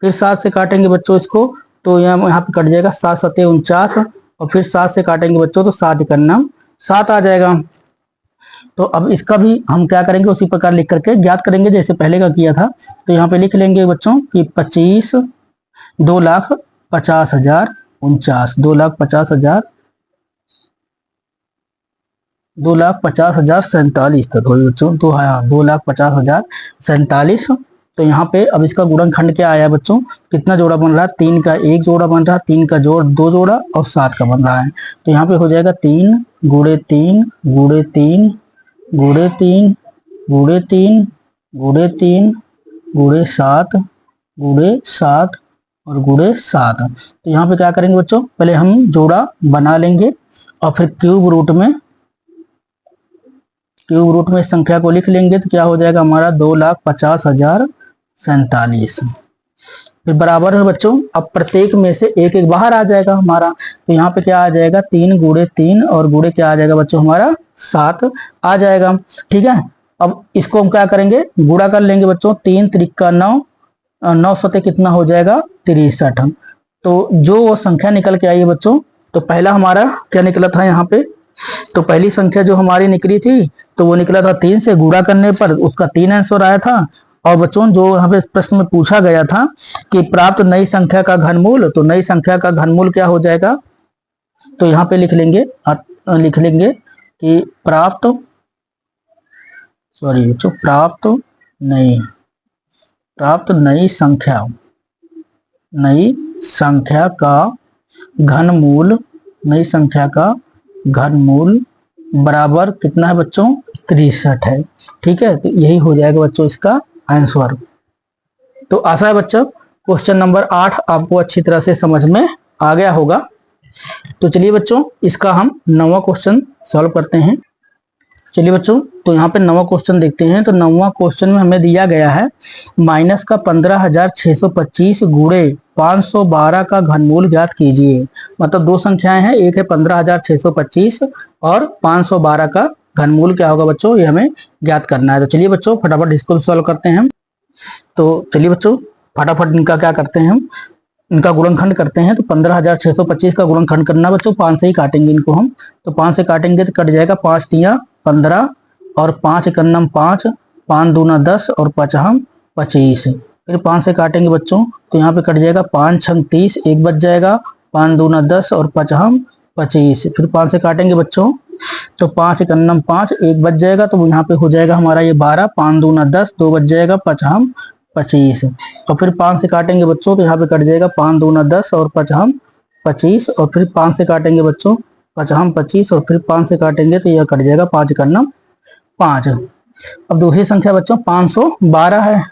फिर 7 से काटेंगे बच्चों इसको, तो यहाँ पे कट जाएगा 7 सत्ते 49 और फिर 7 से काटेंगे बच्चों तो 7 इकन्ना 7 आ जाएगा। तो अब इसका भी हम क्या करेंगे उसी प्रकार लिख करके ज्ञात करेंगे जैसे पहले का किया था। तो यहाँ पे लिख लेंगे बच्चों कि 25 2,50,049 2,50,000 2,50,047 तक हो बच्चों। तो हाँ 2,50,047। तो यहाँ पे अब इसका गुणनखंड क्या आया बच्चों, कितना जोड़ा बन रहा है, 3 का 1 जोड़ा बन रहा है, 3 का जोड़ 2 जोड़ा और 7 का बन रहा है। तो यहाँ पे हो जाएगा 3 गुणे 3 गुणे 3 गुणे 3 गुणे 3 गुणे 3 गुणे 7 गुणे 7 और गुणे 7। तो यहाँ पे क्या करेंगे बच्चों, पहले हम जोड़ा बना लेंगे और फिर क्यूब रूट में इस संख्या को लिख लेंगे। तो क्या हो जाएगा हमारा 2,50,047। फिर बराबर है बच्चों, अब प्रत्येक में से एक एक बाहर आ जाएगा हमारा। तो यहाँ पे क्या आ जाएगा 3 गुणे 3 और गुणे क्या आ जाएगा बच्चों हमारा 7 आ जाएगा। ठीक है, अब इसको हम क्या करेंगे गुणा कर लेंगे बच्चों, 3 त्रिका 9 9 सते कितना हो जाएगा 63। तो जो वो संख्या निकल के आई है बच्चों, तो पहला हमारा क्या निकला था यहाँ पे, तो पहली संख्या जो हमारी निकली थी तो वो निकला था 3 से गुणा करने पर उसका 3 आंसर आया था। और बच्चों जो यहाँ पे प्रश्न में पूछा गया था कि प्राप्त नई संख्या का घनमूल, तो नई संख्या का घनमूल क्या हो जाएगा, तो यहाँ पे लिख लेंगे कि प्राप्त नई संख्या का घनमूल बराबर कितना है बच्चों 63 है। ठीक है, तो यही हो जाएगा बच्चों इसका आंसर। तो आशा है बच्चों क्वेश्चन नंबर 8 आपको अच्छी तरह से समझ में आ गया होगा। तो चलिए बच्चों इसका हम 9वां क्वेश्चन सॉल्व करते हैं। चलिए बच्चों, तो यहाँ पे 9वां क्वेश्चन देखते हैं। तो 9वां क्वेश्चन में हमें दिया गया है माइनस का 15,625 गुणे 512 का घनमूल ज्ञात कीजिए। मतलब दो संख्याएं हैं, एक है 15,625 और 512 का घनमूल क्या होगा बच्चों, ये हमें ज्ञात करना है। तो चलिए बच्चों फटाफट इसको सॉल्व करते हैं। तो चलिए बच्चों फटाफट इनका क्या करते हैं हम, इनका गुणनखंड करते हैं। तो 15,625 का गुणनखंड करना बच्चों, 5 से ही काटेंगे इनको हम। तो 5 से काटेंगे तो कट जाएगा 5 तिया 15 और 5 एकन्नम 5, 5 दूना 10 और 5 हम 25। फिर 5 से काटेंगे बच्चों तो यहाँ पे कट जाएगा 5 छंग 30, एक बच जाएगा, 5 दूना 10 और 5 हम 25। फिर 5 से काटेंगे बच्चों तो 5 एकन्नम 5, एक बच जाएगा, तो यहाँ पे हो जाएगा हमारा ये 12, 5 दूना 10, 2 बच जाएगा, 5 हम 25। और फिर 5 से काटेंगे बच्चों तो यहाँ पे कट जाएगा 5 दूना 10 और 5 हम 25। और फिर 5 से काटेंगे बच्चों 5 हम 25 और फिर 5 से काटेंगे तो यह कट जाएगा 5 एकन्नम 5। अब दूसरी संख्या बच्चों 512 है।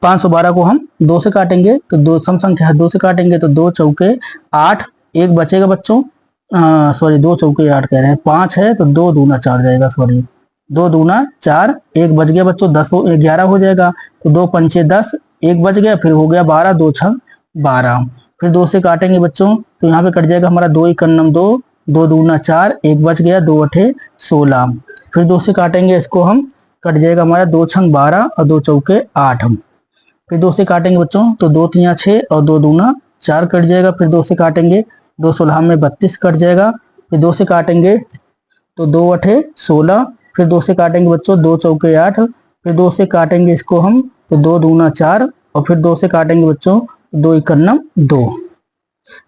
512 को हम 2 से काटेंगे तो दो सम संख्या है, 2 से काटेंगे तो 2 चौके 8, एक बचेगा बच्चों, सॉरी 2 चौके 8 कह रहे हैं, 5 है तो 2 दूना 4 जाएगा, सॉरी 2 दूना 4, एक बच गया बच्चों, 10 11 हो जाएगा, तो 2 पंचे 10, एक बच गया, फिर हो गया 12, 2 छंग 12। फिर 2 से काटेंगे बच्चों तो यहाँ पे कट जाएगा हमारा 2 एकन्नम 2, 2 दूना 4, एक बच गया, 2 अठे 16। फिर 2 से काटेंगे इसको हम, कट जाएगा हमारा 2 छंग 12 और 2 चौके 8। फिर 2 से काटेंगे बच्चों तो 2 तिया 6 और 2 दूना 4 कट जाएगा। फिर 2 से काटेंगे 2 16 में 32 कट जाएगा। फिर 2 से काटेंगे तो 2 अठे 16। फिर 2 से काटेंगे बच्चों 2 चौके 8। फिर 2 से काटेंगे इसको हम तो 2 दूना 4 और फिर 2 से काटेंगे बच्चों 2 एकन्नम 2।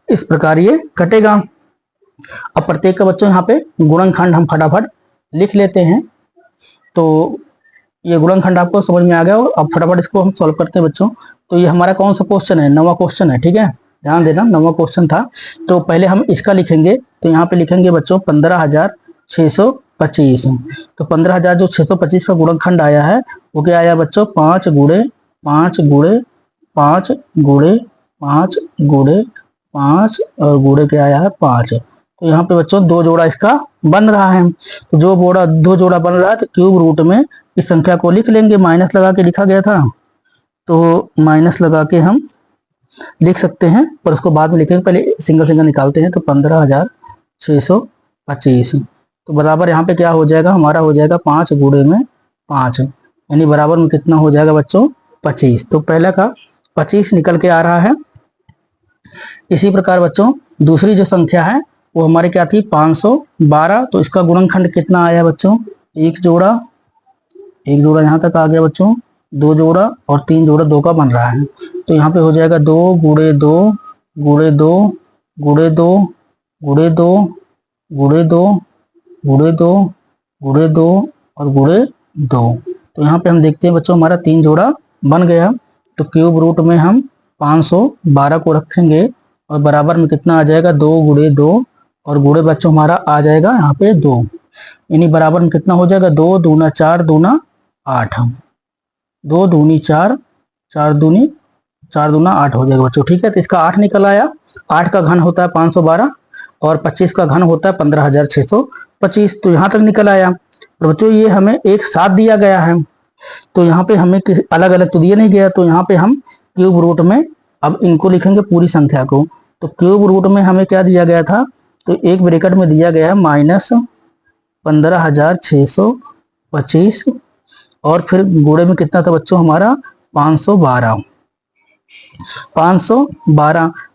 इस प्रकार ये कटेगा। अब प्रत्येक का बच्चों यहाँ पे गुणनखंड हम फटाफट लिख लेते हैं। तो ये गुणनखंड आपको समझ में आ गया हो। अब फटाफट इसको हम सॉल्व करते हैं बच्चों। तो ये हमारा कौन सा क्वेश्चन है, 9वां क्वेश्चन है, ठीक है, ध्यान देना 9वां क्वेश्चन था। तो पहले हम इसका लिखेंगे, तो यहाँ पे लिखेंगे बच्चों 15,625। तो 15,000 जो 625 का गुणनखंड आया है वो क्या आया बच्चों 5 गुणे 5 गुणे 5 गुणे 5 और गुणे क्या आया है 5। तो यहाँ पे बच्चों दो जोड़ा इसका बन रहा है। तो जो दो जोड़ा बन रहा है तो क्यूब रूट में इस संख्या को लिख लेंगे, माइनस लगा के लिखा गया था तो माइनस लगा के हम लिख सकते हैं, पर उसको बाद में लिखेंगे, पहले सिंगल सिंगल निकालते हैं। तो 15,625 तो बराबर यहाँ पे क्या हो जाएगा हमारा, हो जाएगा 5 गुणे में 5, यानी बराबर में कितना हो जाएगा बच्चों 25। तो पहला का 25 निकल के आ रहा है। इसी प्रकार बच्चों दूसरी जो संख्या है वो हमारी क्या थी 512। तो इसका गुणनखंड कितना आया बच्चों, एक जोड़ा यहाँ तक आ गया बच्चों, दो जोड़ा और तीन जोड़ा, दो का बन रहा है। तो यहाँ पे हो जाएगा 2 गुणे 2 गुणे 2 गुणे 2 गुणे 2 गुणे 2 गुणे 2 गुणे 2 और गुणे 2। तो यहाँ पे हम देखते हैं बच्चों हमारा तीन जोड़ा बन गया। तो क्यूब रूट में हम 512 को रखेंगे और बराबर में कितना आ जाएगा 2 गुणे 2 और गुणे बच्चों हमारा आ जाएगा यहाँ पे 2, यानी बराबर में कितना हो जाएगा 2 दूना 4 दूना 8, 2 दूनी 4 4 दूनी 4 दूना 8 हो जाएगा बच्चों। ठीक है, तो इसका 8 निकल आया। 8 का घन होता है 512 और 25 का घन होता है 15,625। तो यहाँ तक निकल आया। तो बच्चों ये हमें एक साथ दिया गया है, तो यहाँ पे हमें किसी अलग अलग तो दिया नहीं गया। तो यहाँ पे हम क्यूब रूट में अब इनको लिखेंगे पूरी संख्या को। तो क्यूब रूट में हमें क्या दिया गया था, तो एक ब्रैकेट में दिया गया है -15,625 और फिर गुणे में कितना था बच्चों हमारा 512।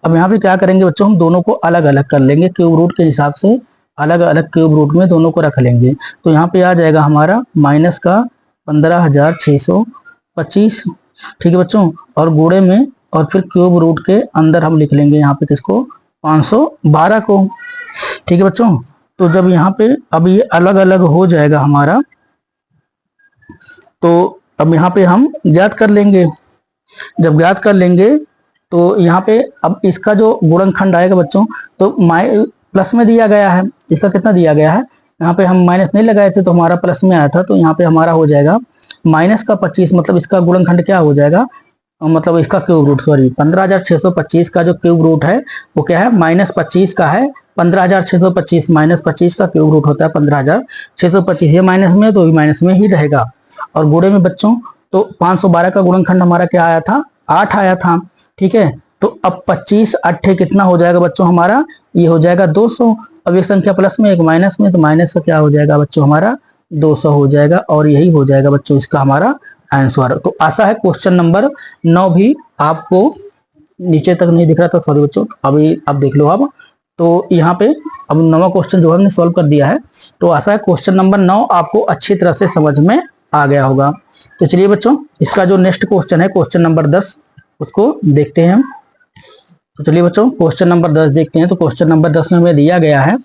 अब यहाँ पे क्या करेंगे बच्चों, हम दोनों को अलग अलग कर लेंगे, क्यूब रूट के हिसाब से अलग अलग क्यूब रूट में दोनों को रख लेंगे। तो यहाँ पे आ जाएगा हमारा माइनस का 15,625। ठीक है बच्चों, और गुणे में और फिर क्यूब रूट के अंदर हम लिख लेंगे यहाँ पे किसको 512 को। ठीक है बच्चों, तो जब यहाँ पे अब ये अलग अलग हो जाएगा हमारा, तो अब यहाँ पे हम ज्ञात कर लेंगे। जब ज्ञात कर लेंगे तो यहाँ पे अब इसका जो गुणनखंड आएगा बच्चों, तो प्लस में दिया गया है, इसका कितना दिया गया है, यहाँ पे हम माइनस नहीं लगाए थे तो हमारा प्लस में आया था। तो यहाँ पे हमारा हो जाएगा माइनस का 25, मतलब इसका गुणनखंड क्या हो जाएगा, मतलब इसका क्यूब रूट, सॉरी 15,625 का जो क्यूब रूट है वो क्या है -25 का है। 15,625 -25 का क्यूब रूट होता है 15,625। ये माइनस में तो माइनस में ही रहेगा। और गुणे में बच्चों तो 512 का गुणनखंड हमारा क्या आया था 8 आया था। ठीक है, तो अब 25 8 कितना हो जाएगा बच्चों हमारा, ये हो जाएगा 200। अब एक संख्या प्लस में एक माइनस में, तो माइनस का क्या हो जाएगा बच्चों हमारा 200 हो जाएगा। और यही हो जाएगा बच्चों इसका हमारा आंसर। तो आशा है क्वेश्चन नंबर 9 भी आपको नीचे तक नहीं दिख रहा था, सॉरी बच्चों, अभी अब देख लो आप। तो यहाँ पे अब 9वां क्वेश्चन जो हमने सॉल्व कर दिया है। तो आशा है क्वेश्चन नंबर 9 आपको अच्छी तरह से समझ में आ गया होगा। तो चलिए बच्चों इसका जो नेक्स्ट क्वेश्चन है क्वेश्चन नंबर 10 उसको देखते हैं हम। तो चलिए बच्चों क्वेश्चन नंबर 10 देखते हैं। तो क्वेश्चन नंबर 10 में हमें दिया गया है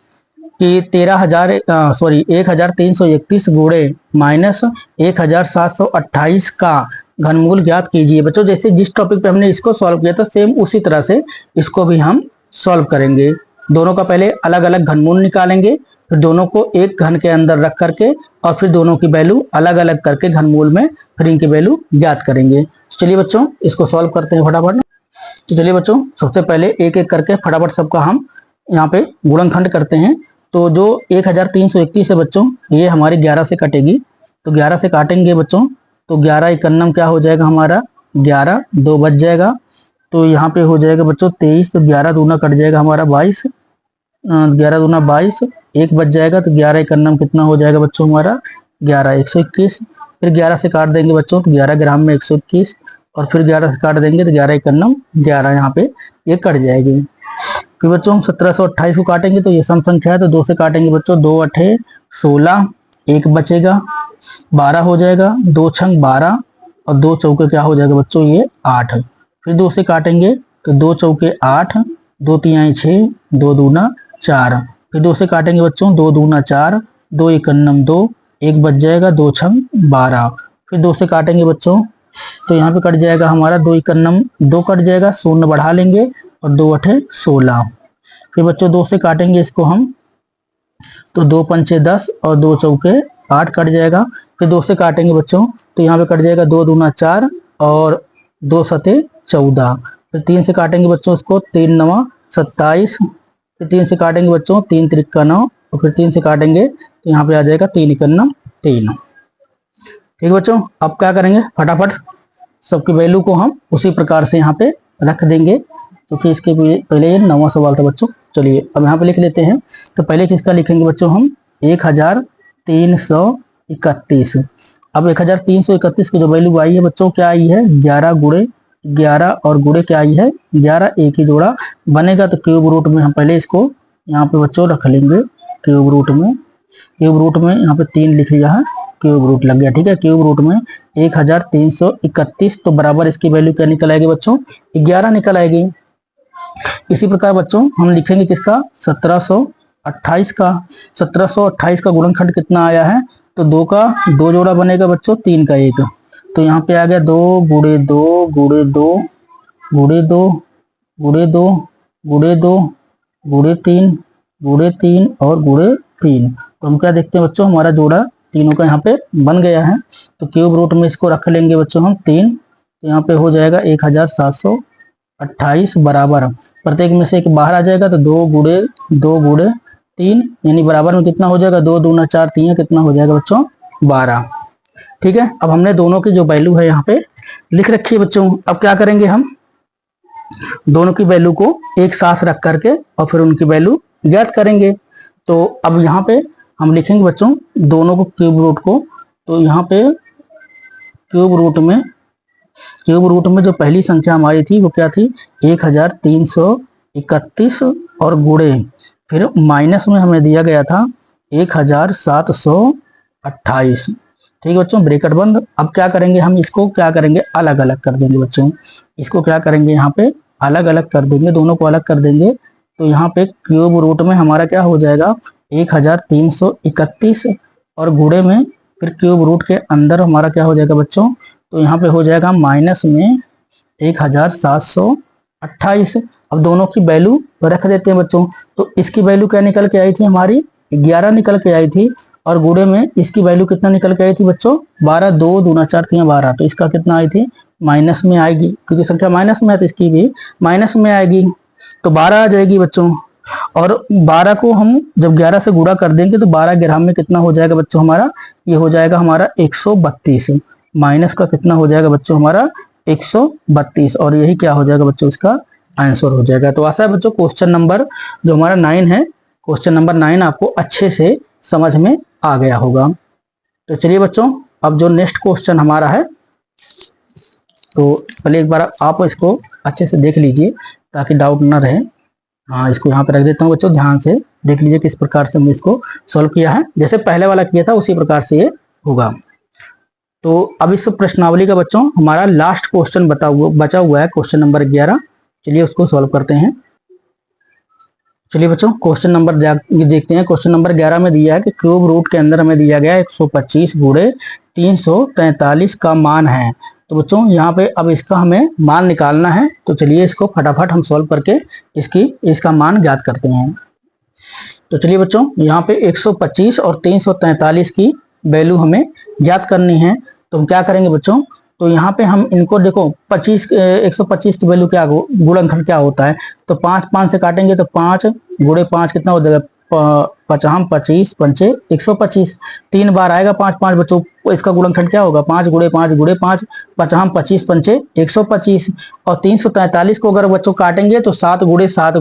कि 1331 गुणे -1728 का घनमूल ज्ञात कीजिए। बच्चों जैसे जिस टॉपिक पे हमने इसको सॉल्व किया था सेम उसी तरह से इसको भी हम सॉल्व करेंगे। दोनों का पहले अलग अलग घनमूल निकालेंगे, फिर दोनों को एक घन के अंदर रख करके और फिर दोनों की वैल्यू अलग अलग करके घनमूल में फिर इनकी वैल्यू ज्ञात करेंगे। तो चलिए बच्चों इसको सॉल्व करते हैं फटाफट। तो चलिए बच्चों सबसे पहले एक एक करके फटाफट सबका हम यहाँ पे गुणनखंड करते हैं। तो जो 1331 है बच्चों ये हमारी 11 से कटेगी। तो 11 से काटेंगे बच्चों तो 11 इकन्नम क्या हो जाएगा हमारा 11, 2 बच जाएगा। तो यहाँ पे हो जाएगा बच्चों 23, तो 11 दूना कट जाएगा हमारा 22, 11 दूना 22, 1 बच जाएगा। तो 11 इकन्नम कितना हो जाएगा बच्चों हमारा 11, 121। फिर 11 से काट देंगे बच्चों तो 11 ग्राम में 121 और फिर 11 से काट देंगे तो 11 इकन्नम 11, यहाँ पे ये कट जाएगी। फिर बच्चों हम 1728 को काटेंगे तो ये सम संख्या है, तो 2 से काटेंगे बच्चों 2 8 16, 1 बचेगा, 12 हो जाएगा, 2 छंग 12 और 2 चौके क्या हो जाएगा बच्चों ये 8। फिर 2 से काटेंगे तो 2 चौके 8, 2 तिहाई 6, 2 दूना 4। फिर 2 से काटेंगे बच्चों 2 दूना 4, 2 इकन्नम 2, 1 बच जाएगा, 2 छंग 12। फिर 2 से काटेंगे बच्चों तो यहाँ पे कट जाएगा हमारा 2 इकन्नम 2 कट जाएगा, 0 बढ़ा लेंगे और 2 8 16। फिर बच्चों 2 से काटेंगे इसको हम तो 2 पंचे 10 और 2 चौके 8 कट जाएगा। फिर 2 से काटेंगे बच्चों तो यहाँ पे कट जाएगा 2 दूना 4 और 2 सते 14, फिर 3 से काटेंगे बच्चों इसको, 3 9 27, फिर 3 से काटेंगे बच्चों, 3 3 9, और फिर 3 से काटेंगे तो यहाँ पे आ जाएगा 3 1 3। ठीक है बच्चों, अब क्या करेंगे, फटाफट सबकी वैल्यू को हम उसी प्रकार से यहाँ पे रख देंगे, क्योंकि इसके पहले ये 9वां सवाल था बच्चों। चलिए अब यहाँ पे लिख लेते हैं। तो पहले किसका लिखेंगे बच्चों हम, 1331। अब 1331 की जो वैल्यू आई है बच्चों, क्या आई है, 11 गुणे 11 और गुणे क्या आई है 11, एक ही जोड़ा बनेगा। तो क्यूब रूट में हम पहले इसको यहाँ पे बच्चों रख लेंगे, क्यूब रूट में यहाँ पे 3 लिख लिया है, क्यूब रूट लग गया। ठीक है, क्यूब रूट में 1331, तो बराबर इसकी वैल्यू क्या निकल आएगी बच्चों, 11 निकल आएगी। इसी प्रकार बच्चों हम लिखेंगे किसका, 1728 का। 1728 का गुणनखंड कितना आया है, तो 2 का 2 जोड़ा बनेगा बच्चों, 3 का 1, तो यहाँ पे आ गया 2 गुणे 2 गुणे 2 गुणे 2 गुणे 2 गुणे 2 गुणे 3 गुणे 3 और गुणे 3। तो हम क्या देखते हैं बच्चों, हमारा जोड़ा तीनों का यहाँ पे बन गया है। तो क्यूब रूट में इसको रख लेंगे बच्चों हम 3, तो यहाँ पे हो जाएगा 1728 बराबर, प्रत्येक में से एक बाहर आ जाएगा, तो 2 गुणे 3, यानी बराबर में कितना हो जाएगा, 2 दूना 4 3, कितना हो जाएगा बच्चों 12। ठीक है, अब हमने दोनों की जो वैल्यू है यहाँ पे लिख रखी है बच्चों। अब क्या करेंगे, हम दोनों की वैल्यू को एक साथ रख करके और फिर उनकी वैल्यू ज्ञात करेंगे। तो अब यहाँ पे हम लिखेंगे बच्चों दोनों को, क्यूब रूट को। तो यहाँ पे क्यूब रूट में जो पहली संख्या हमारी थी वो क्या थी, 1331, और गुणे फिर माइनस में हमें दिया गया था 1728। ठीक है बच्चों, ब्रैकेट बंद। अब क्या करेंगे, हम इसको क्या करेंगे, अलग अलग कर देंगे बच्चों। इसको क्या करेंगे, यहाँ पे अलग अलग कर देंगे, दोनों को अलग कर देंगे। तो यहाँ पे क्यूब रूट में हमारा क्या हो जाएगा, 1331, और गुणे में फिर क्यूब रूट के अंदर हमारा क्या हो जाएगा बच्चों, तो यहाँ पे हो जाएगा माइनस में 1728। अब दोनों की वैल्यू रख देते हैं बच्चों। तो इसकी वैल्यू क्या निकल के आई थी हमारी, 11 निकल के आई थी, और गुणे में इसकी वैल्यू कितना निकल के आई थी बच्चों, 12, 2 दूना 4 3 12, तो इसका कितना आई थी, माइनस में आएगी, क्योंकि संख्या माइनस में है तो इसकी भी माइनस में आएगी, तो 12 आ जाएगी बच्चों। और 12 को हम जब 11 से गुणा कर देंगे तो 12 ग्राम में कितना हो जाएगा बच्चों हमारा, ये हो जाएगा हमारा 132, माइनस का कितना हो जाएगा बच्चों हमारा 132, और यही क्या हो जाएगा बच्चों, इसका आंसर हो जाएगा। तो आशा है बच्चों क्वेश्चन नंबर जो हमारा 9 है, क्वेश्चन नंबर 9 आपको अच्छे से समझ में आ गया होगा। तो चलिए बच्चों, अब जो नेक्स्ट क्वेश्चन हमारा है, तो पहले एक बार आप इसको अच्छे से देख लीजिए ताकि डाउट ना रहे। हाँ, इसको यहाँ पे रख देता हूँ बच्चों, ध्यान से देख लीजिए किस प्रकार से हमने इसको सॉल्व किया है, जैसे पहले वाला किया था उसी प्रकार से ये होगा। तो अब इस प्रश्नावली का बच्चों हमारा लास्ट क्वेश्चन बचा हुआ है, क्वेश्चन नंबर 11। चलिए उसको सॉल्व करते हैं। चलिए बच्चों क्वेश्चन नंबर देखते हैं। क्वेश्चन नंबर 11 में दिया है कि क्यूब रूट के अंदर हमें दिया गया 125 गुणे 343 का मान है। तो बच्चों यहाँ पे अब इसका हमें मान निकालना है, तो चलिए इसको फटाफट हम सॉल्व करके इसका मान ज्ञात करते हैं। तो चलिए बच्चों यहाँ पे 125 और 343 की वैल्यू हमें ज्ञात करनी है। तो हम क्या करेंगे बच्चों, तो यहाँ पे हम इनको देखो 125 की वैल्यू क्या, गुणनखंड क्या होता है, तो 5 से काटेंगे तो 5 गुणे 5 कितना हो जाएगा, 5 25 पंचे 125, 3 बार आएगा 5 बच्चों, इसका गुणनखंड क्या होगा, 5 गुणे 5 गुणे 5, 5 25 पंचे 125। और 343 को अगर बच्चों काटेंगे तो 7 गुणे 7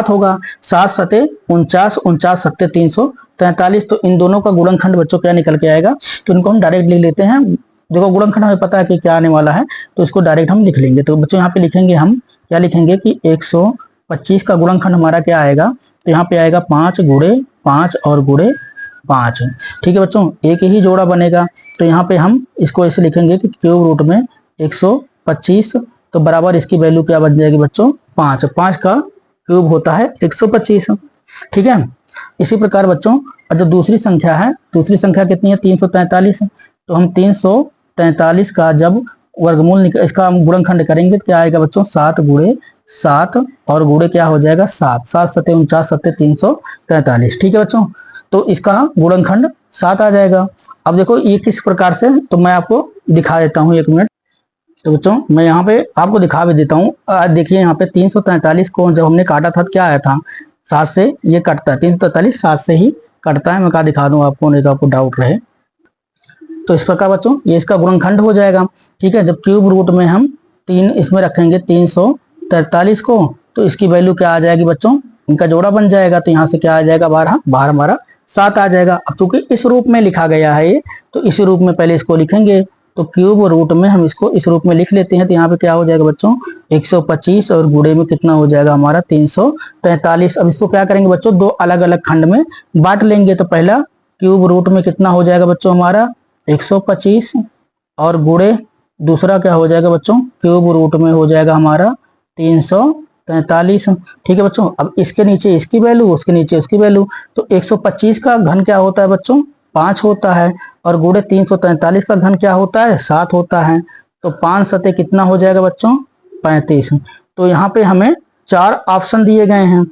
होगा, 7 सते 49, 49 सत्ते 343। तो इन दोनों का गुणनखंड बच्चों क्या निकल के आएगा, तो इनको हम डायरेक्ट लिख लेते हैं। देखो गुणनखंड हमें पता है कि क्या आने वाला है, तो इसको डायरेक्ट हम लिख लेंगे। तो बच्चों यहाँ पे लिखेंगे, हम क्या लिखेंगे कि 125 का गुणनखंड हमारा क्या आएगा, तो यहाँ पे आएगा 5 गुणे 5 और गुणे 5। ठीक है बच्चों, एक ही जोड़ा बनेगा। तो यहाँ पे हम इसको ऐसे लिखेंगे कि क्यूब रूट में 125, तो बराबर इसकी वैल्यू क्या बन जाएगी बच्चों, 5। 5 का क्यूब होता है 125। ठीक है, इसी प्रकार बच्चों जो दूसरी संख्या है, दूसरी संख्या कितनी है, 343। तो हम 343 का जब वर्गमूल इसका हम गुणनखंड करेंगे तो क्या आएगा बच्चों, 7 गुणे 7 और गुणे क्या हो जाएगा 7, 7 सत्ते 49 सत्ते 343। ठीक है बच्चों, तो इसका गुणनखंड 7 आ जाएगा। अब देखो ये किस प्रकार से, तो मैं आपको दिखा देता हूँ 1 मिनट। तो बच्चों मैं यहाँ पे आपको दिखा भी देता हूँ। देखिए यहाँ पे 343 को जब हमने काटा था तो क्या आया था, 7 से ये कटता है, 343 7 से ही कटता है। मैं कहा दिखा दूं आपको, नहीं तो आपको डाउट रहे। तो इस प्रकार बच्चों ये इसका गुणनखंड हो जाएगा। ठीक है, जब क्यूब रूट में हम 3 इसमें रखेंगे 343 को, तो इसकी वैल्यू क्या आ जाएगी बच्चों, इनका जोड़ा बन जाएगा। तो यहाँ से क्या आ जाएगा, बाहर हमारा 7 आ जाएगा। अब चूंकि इस रूप में लिखा गया है ये, तो इसी रूप में पहले इसको लिखेंगे। तो क्यूब रूट में हम इसको इस रूप में लिख लेते हैं। तो यहाँ पे क्या हो जाएगा बच्चों, 125 और गुणे में कितना हो जाएगा हमारा 343। अब इसको क्या करेंगे बच्चों, दो अलग अलग खंड में बांट लेंगे। तो पहला क्यूब रूट में कितना हो जाएगा बच्चों हमारा 125, और गुणे दूसरा क्या हो जाएगा बच्चों, क्यूब रूट में हो जाएगा हमारा 343। ठीक है बच्चों, अब इसके नीचे इसकी वैल्यू, उसके नीचे उसकी वैल्यू। तो 125 का घन क्या होता है बच्चों, 5 होता है, और गुणे 343 का घन क्या होता है, 7 होता है। तो 5 सते कितना हो जाएगा बच्चों, 35। तो यहाँ पे हमें 4 ऑप्शन दिए गए हैं।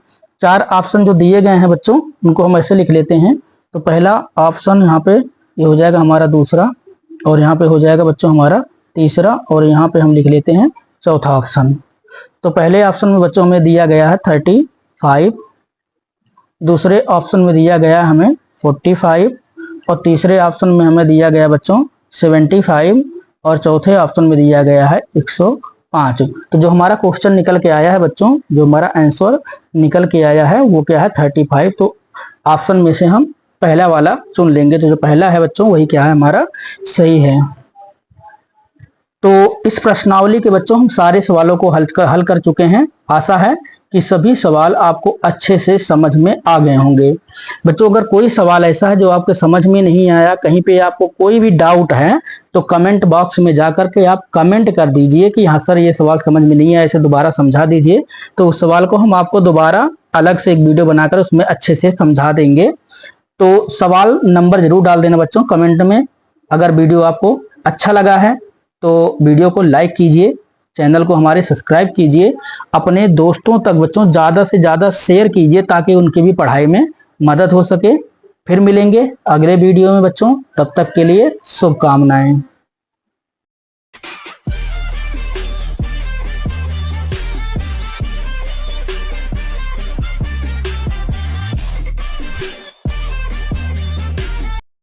4 ऑप्शन जो दिए गए हैं बच्चों, उनको हम ऐसे लिख लेते हैं। तो पहला ऑप्शन यहाँ पे ये हो जाएगा हमारा दूसरा, और यहाँ पे हो जाएगा बच्चों हमारा तीसरा, और यहाँ पे हम लिख लेते हैं चौथा ऑप्शन। तो पहले ऑप्शन में बच्चों हमें दिया गया है 35, दूसरे ऑप्शन में दिया गया है हमें 45, और तीसरे ऑप्शन में हमें दिया गया बच्चों 75, और चौथे ऑप्शन में दिया गया है 105। तो जो हमारा क्वेश्चन निकल के आया है बच्चों, जो हमारा आंसर निकल के आया है वो क्या है 35। तो ऑप्शन में से हम पहला वाला चुन लेंगे। तो जो पहला है बच्चों वही क्या है हमारा सही है। तो इस प्रश्नावली के बच्चों हम सारे सवालों को हल कर चुके हैं। आशा है कि सभी सवाल आपको अच्छे से समझ में आ गए होंगे। बच्चों अगर कोई सवाल ऐसा है जो आपके समझ में नहीं आया, कहीं पे आपको कोई भी डाउट है, तो कमेंट बॉक्स में जाकर के आप कमेंट कर दीजिए कि हाँ सर ये सवाल समझ में नहीं आया, इसे दोबारा समझा दीजिए। तो उस सवाल को हम आपको दोबारा अलग से एक वीडियो बनाकर उसमें अच्छे से समझा देंगे। तो सवाल नंबर जरूर डाल देना बच्चों कमेंट में। अगर वीडियो आपको अच्छा लगा है तो वीडियो को लाइक कीजिए, चैनल को हमारे सब्सक्राइब कीजिए, अपने दोस्तों तक बच्चों ज़्यादा से ज़्यादा शेयर कीजिए ताकि उनकी भी पढ़ाई में मदद हो सके। फिर मिलेंगे अगले वीडियो में बच्चों, तब तक के लिए शुभकामनाएं।